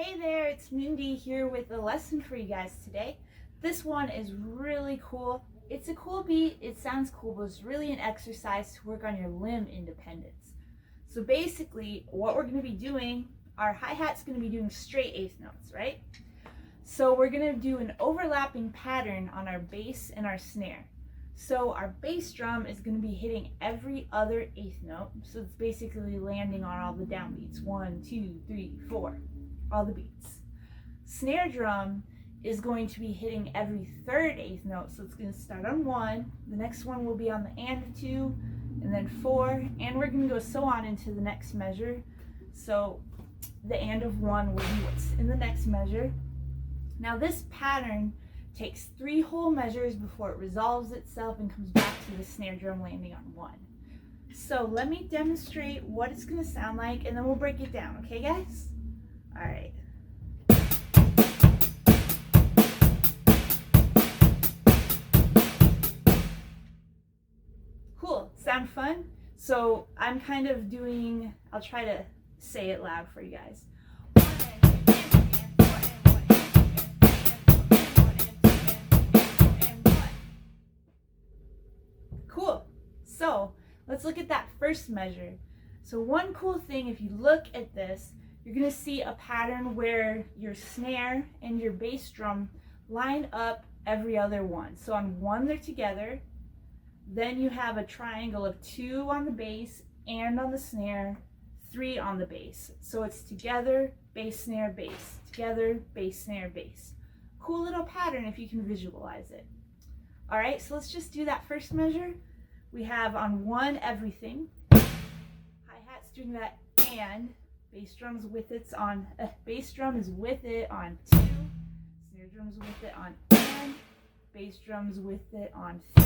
Hey there, it's Mindee here with a lesson for you guys today. This one is really cool. It's a cool beat, it sounds cool, but it's really an exercise to work on your limb independence. So basically, what we're going to be doing, our hi-hat's going to be doing straight eighth notes, right? So we're going to do an overlapping pattern on our bass and our snare. So our bass drum is going to be hitting every other eighth note. So it's basically landing on all the downbeats. 1, 2, 3, 4. All the beats. Snare drum is going to be hitting every third eighth note. So it's going to start on 1. The next one will be on the and of 2. And then 4. And we're going to go so on into the next measure. So the and of 1 will be what's in the next measure. Now this pattern takes 3 whole measures before it resolves itself and comes back to the snare drum landing on 1. So let me demonstrate what it's going to sound like and then we'll break it down, okay guys? All right. Cool, sound fun? So I'm kind of doing, I'll try to say it loud for you guys. Cool. So let's look at that first measure. So one cool thing, if you look at this, you're going to see a pattern where your snare and your bass drum line up every other one. So on 1 they're together, then you have a triangle of 2 on the bass and on the snare, 3 on the bass. So it's together, bass, snare, bass, together, bass, snare, bass. Cool little pattern if you can visualize it. All right, so let's just do that first measure. We have on 1 everything, hi-hat's doing that and, bass drum's with it on, bass drum is with it on 2, snare drum's with it on and, bass drum's with it on 3,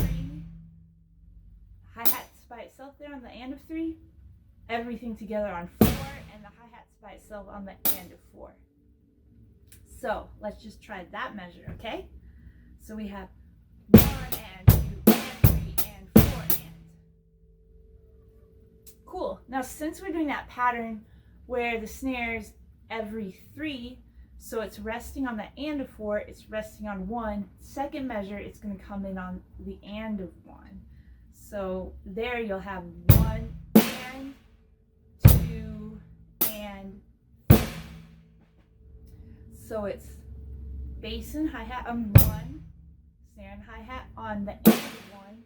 hi-hat's by itself there on the and of 3, everything together on 4, and the hi-hat's by itself on the and of 4. So let's just try that measure, okay? So we have 1 and 2 and 3 and 4 and. Cool. Now since we're doing that pattern where the snare's every 3, so it's resting on the and of 4, it's resting on 1. Second measure, it's going to come in on the and of 1. So there you'll have 1 and 2 and 3. So it's bass and hi-hat on 1, snare and hi-hat on the and of 1,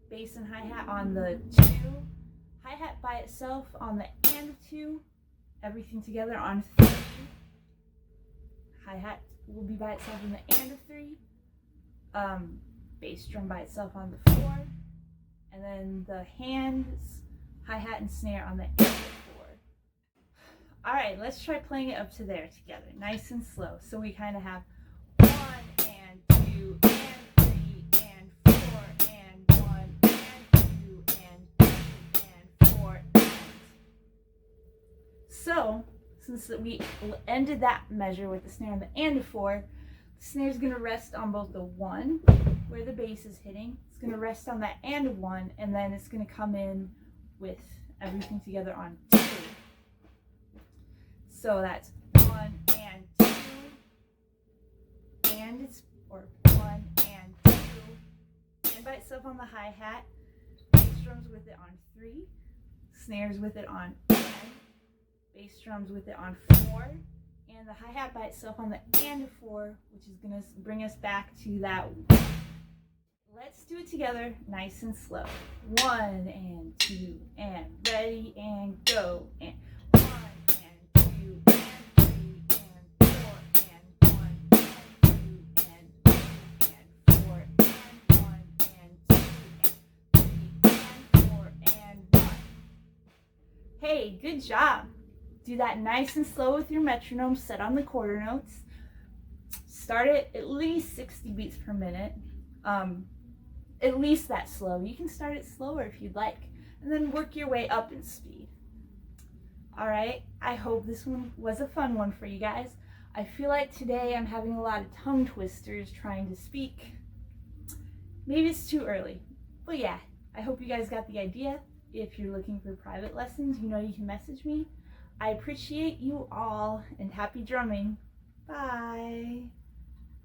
bass and hi-hat on the 2, hi-hat by itself on the and of 2, everything together on 3, hi-hat will be by itself on the and of 3, bass drum by itself on the 4, and then the hands, hi-hat and snare on the and of 4. All right, let's try playing it up to there together, nice and slow. So we kind of have 1 and 2 and 3 and 4 and 1 and 2 and 3 and 4 and. So since we ended that measure with the snare on the and of 4, the snare is going to rest on both the 1 where the bass is hitting, it's going to rest on that and of 1, and then it's going to come in with everything together on 2. So that's 1 and 2, and it's, or 1 and 2, and by itself on the hi-hat, bass drum's with it on 3, snares with it on n, bass drums with it on 4, and the hi-hat by itself on the and of 4, which is going to bring us back to that 1. Let's do it together, nice and slow. 1 and 2 and ready and go, and 1 and 2 and 3 and 4 and 1 and 2 and 3 and 4 and 1 and 2 and 3 and 4 and 1. Hey, good job. Do that nice and slow with your metronome set on the quarter notes. Start it at least 60 beats per minute. At least that slow. You can start it slower if you'd like, and then work your way up in speed. All right, I hope this one was a fun one for you guys. I feel like today I'm having a lot of tongue twisters trying to speak. Maybe it's too early, but yeah, I hope you guys got the idea. If you're looking for private lessons, you know you can message me. I appreciate you all and happy drumming. Bye.